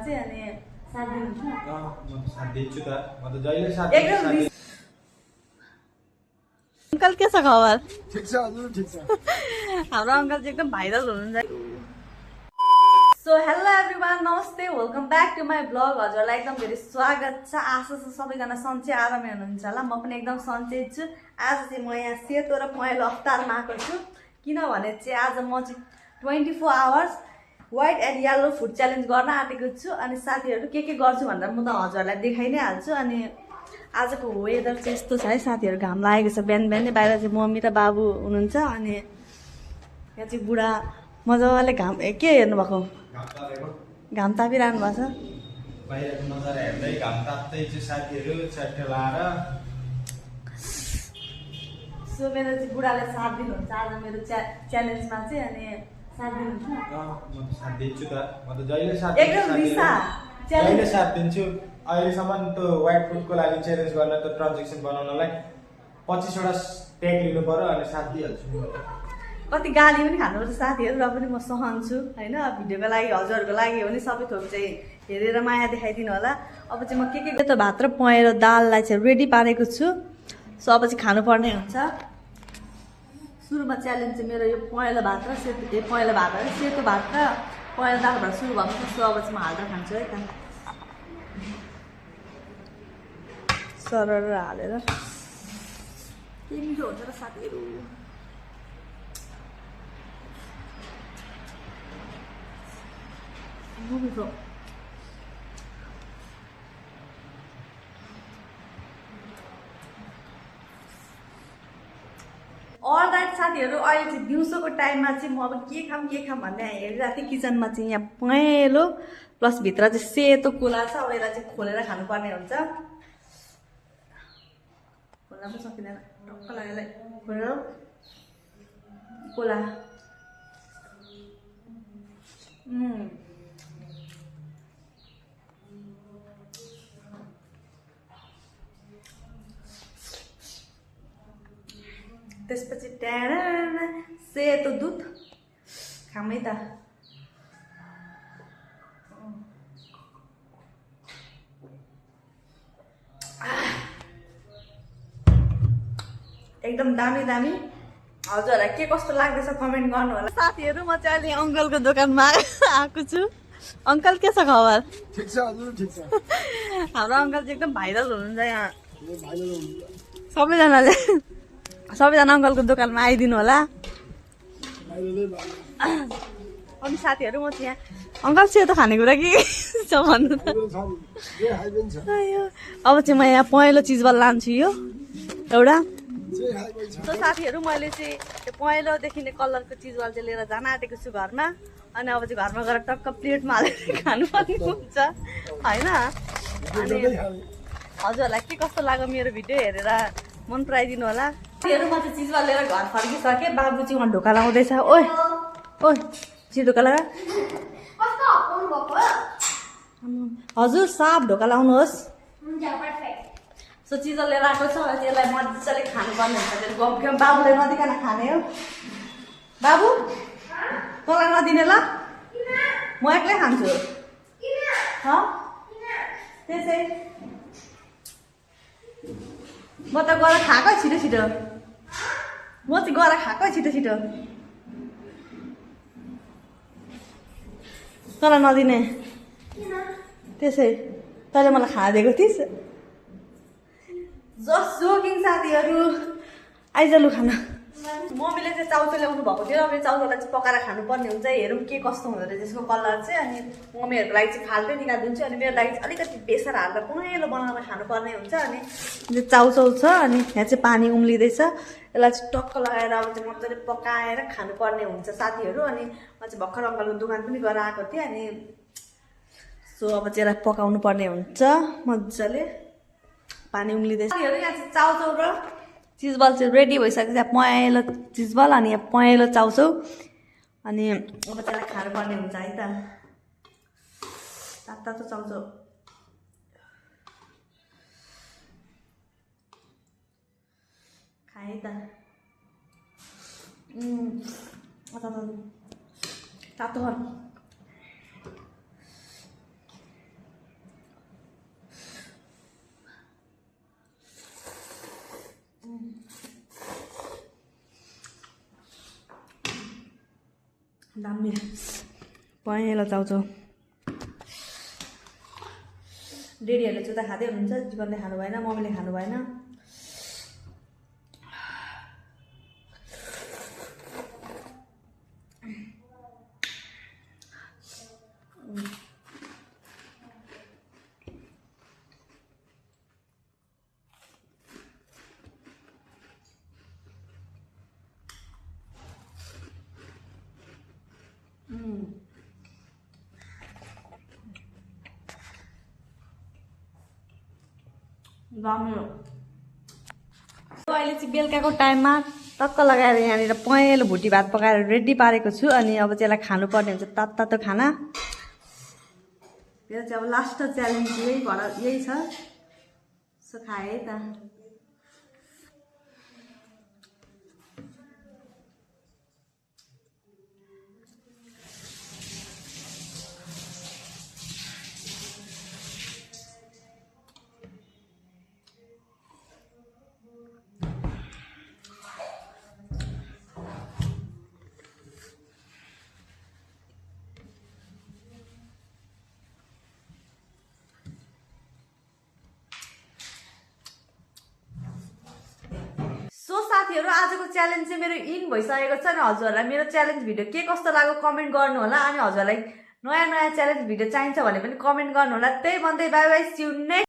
चाहिँ अनि साथ दिनुहुन्छ म त साथ दिन्छु त म त जहिले साथ दिन्छु अंकल के छ खबर ठीक छ हजुर ठीक छ हाम्रो अंकल चाहिँ एकदम भाइरल हुनुहुन्छ सो हेलो एभ्रीवन नमस्ते welcome back to my blog हजुरलाई एकदम धेरै स्वागत छ आशा छ सबैजना सन्चै आरामै हुनुहुन्छ होला म पनि एकदम सन्चै छु आज चाहिँ म यहाँ सेतो र पहेँलो अवतारमा आएको छु किनभने चाहिँ आज म चाहिँ 24 hours white and yellow food challenge गर्न आँटेको छु अनि साथीहरू के गर्छु भनेर म त हजुरलाई देखाइ नै हाल्छु अनि आजको वेदर चाहिँ यस्तो छ है साथीहरू घाम लागेको छ बिहान बिहानै बाहिर चाहिँ मम्मी र बाबु हुनुहुन्छ अनि यहाँ चाहिँ बुढा मजाले घाम के हेर्नुभएको घाम तापिरहनु भएको छ बाहिरको नजारा हेर्दै घाम ताप्दै चाहिँ साथीहरू च्याट्टे लाएर सो मेरो चाहिँ बुढाले साथ दिनुहुन्छ आज मेरो च्यालेन्जमा चाहिँ अनि साथ दिनुहुन्छ म त साथ दिन्छु त म त जहिले साथ एकदम रिसा जहिले साथ दिन्छु अहिलेसम्म त्यो व्हाइट फुडको लागि च्यालेन्ज गर्न त ट्रान्जेक्सन बनाउनलाई 25 वटा ट्याग लिनु पर्यो अनि साथ दिइहाल्छु म त कति गाली पनि खानुपर्छ साथीहरू र पनि म सहन्छु होइन भिडियोको लागि हजुरहरूको लागि हो नि सबै थोक चाहिँ हेरेर माया देखाइदिनु होला अब चाहिँ म के त भात र पहेँलो दाललाई चाहिँ रेडी पारेको छु सो अब चाहिँ खानुपर्ने हुन्छ सुरुमा च्यालेन्ज चाहिँ मेरो यो पहेँलो भात र सेतो पहेँलो भात है सेतो भात र पहेँलो दालबाट सुरु भएको छ सो अब चाहिँ म हाल्दा खान्छु है त सरर हालेर के मिठो हुन्छ र साथीहरू मिठो अल द्याट साथीहरू अहिले चाहिँ दिउँसोको टाइममा चाहिँ म अब के खाम भन्ने हेरिरहेको थिएँ किचनमा चाहिँ यहाँ पहेँलो प्लस भित्र चाहिँ सेतो कोला छ अब यसलाई चाहिँ खोलेर खानुपर्ने हुन्छ खोल्न पनि सकिँदैन टक्क लागेर खोलेर कोला त्यसपछि ट्याडा सेतो दुध खामै त एकदम दामी दामी हजुरहरूलाई के कस्तो लाग्दैछ कमेन्ट गर्नु होला साथीहरू म चाहिँ अहिले अङ्कलको दोकानमा आएको छु अङ्कल के छ खबर ठीक छ हजुर ठीक छ हाम्रो अङ्कल चाहिँ एकदम भाइरल हुनुहुन्छ यहाँ भाइरल हुनुहुन्छ सबैजना अङ्कलको दोकानमा आइदिनु होला भाइरलै अनि साथीहरू म चाहिँ यहाँ अङ्कल सेतो खानेकुरा के छ भन्नु त अब चाहिँ म यहाँ पहेँलो चिजबल लान्छु यो एउटा सो साथीहरू मैले चाहिँ त्यो पहेँलोदेखि नै कलरको चिजवाल चाहिँ लिएर जान आँटेको छु घरमा अनि अब चाहिँ घरमा गएर टक्क प्लेटमा हालेर खानुपर्ने हुन्छ होइन अनि हजुरहरूलाई के कस्तो लाग्यो मेरो भिडियो हेरेर मन पराइदिनु होला साथीहरू म चाहिँ चिजवाल लिएर घर फर्किसकेँ बाबु चाहिँ उहाँ ढोका लगाउँदैछ ओइ चाहिँ ढोका लगा हजुर साफ ढोका लगाउनुहोस् सो चिजल लिएर आएको छ त्यसलाई मजाले खानुपर्ने हुन्छ त्यो गम्क्यम बाबुले नदिकन खाने हो बाबु तँलाई नदिने ल म एक्लै खान्छु त्यसै म त गएर खाएको छिटो छिटो म चाहिँ गएर खाएको छिटो छिटो तँलाई नदिने त्यसै तैँले मलाई खाँदिएको थिइस् जस्ट जोकिङ साथीहरू आइज लु खाना मम्मीले चाहिँ चाउचाउ ल्याउनु भएको थियो अब चाउचाउलाई चाहिँ पकाएर खानुपर्ने हुन्छ हेरौँ के कस्तो हुँदो रहेछ यसको कलर चाहिँ अनि मम्मीहरूको लागि चाहिँ फाल्टै निकालिदिन्छु अनि मेरो लागि चाहिँ अलिकति बेसार हालेर पहेँलो बनाएर खानुपर्ने हुन्छ अनि चाउचाउ छ अनि यहाँ चाहिँ पानी उम्लिँदैछ यसलाई चाहिँ टक्क लगाएर अब चाहिँ मजाले पकाएर खानुपर्ने हुन्छ साथीहरू अनि म चाहिँ भर्खर अङ्कलको दोकान पनि गएर आएको थिएँ अनि सो अब चाहिँ यसलाई पकाउनु पर्ने हुन्छ मजाले पानी उम्लिँदैछ यहाँ चाहिँ चाउचाउ र चिजबल चाहिँ रेडी भइसकेको छ पहेँलो चिजबल अनि यहाँ पहेँलो चाउचाउ अनि अब त्यसलाई खानुपर्ने हुन्छ है त तातो चाउचाउ खाएँ त तातो दामी पहेँलो चाउचाउ डेडीहरूले चाहिँ त खाँदै हुनुहुन्छ जीवनले खानु भएन मम्मीले खानु भएन दामी हो अहिले चाहिँ बेलुकाको टाइममा टक्क लगाएर यहाँनिर पहेँलो भुटी भात पकाएर रेडी पारेको छु अनि अब चाहिँ यसलाई खानुपर्ने हुन्छ तातो खाना मेरो चाहिँ अब लास्ट च्यालेन्ज यही छ सो खाएँ है त साथीहरु आजको च्यालेन्ज चाहिँ मेरो इन भइसकेको छ अनि हजुरहरुलाई मेरो च्यालेन्ज भिडियो के कस्तो लाग्यो कमेन्ट गर्नु होला अनि हजुरहरुलाई नयाँ च्यालेन्ज भिडियो चाहिन्छ भने पनि कमेन्ट गर्नु होला त्यही भन्दै bye bye C you next